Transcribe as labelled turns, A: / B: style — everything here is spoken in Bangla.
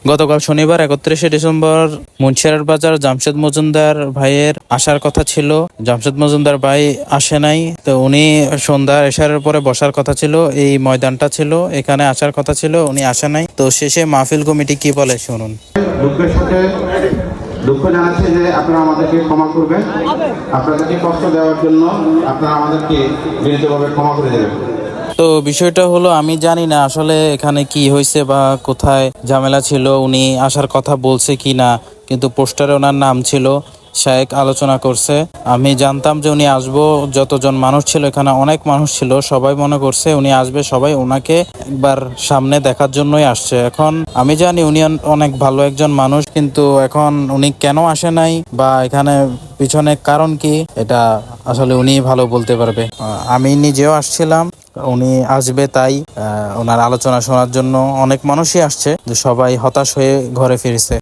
A: গতকাল শনিবার 31শে ডিসেম্বর মুন্সিয়ার বাজার জামশেদ মজুমদার ভাইয়ের আসার কথা ছিল। জামশেদ মজুমদার ভাই আসে নাই। তো উনি সন্ধ্যা এশারের পরে বসার কথা ছিল, এই ময়দানটা ছিল, এখানে আসার কথা ছিল, উনি আসে নাই। তো শেষে মাহফিল কমিটি কি বলে শুনুন।
B: দুঃখের সাথে দুঃখ জানাচ্ছি যে আপনারা আমাদেরকে ক্ষমা করবেন। আপনাদেরকে কষ্ট দেওয়ার জন্য আপনারা আমাদেরকে বিনীতভাবে ক্ষমা করে দেবেন।
A: তো বিষয়টা হলো, আমি জানি না আসলে এখানে কি হয়েছে বা কোথায় ঝামেলা ছিল, উনি আসার কথা বলছে কি না, কিন্তু পোস্টারে ওনার নাম ছিল। শায়েক আলোচনা করছে, আমি জানতাম যে উনি আসবো। যতজন মানুষ ছিল এখানে অনেক মানুষ ছিল, সবাই মনে করছে উনি আসবে, সবাই ওনাকে একবার সামনে দেখার জন্যই আসছে। এখন আমি জানি উনি অনেক ভালো একজন মানুষ, কিন্তু এখন উনি কেন আসে নাই বা এখানে পিছনে কারণ কি, এটা আসলে উনি ভালো বলতে পারবে। আমি নিজেও আসছিলাম, উনি আসবে তাই ওনার আলোচনা শোনার জন্য অনেক মানুষই আসছে, সবাই হতাশ হয়ে ঘরে ফিরেছে।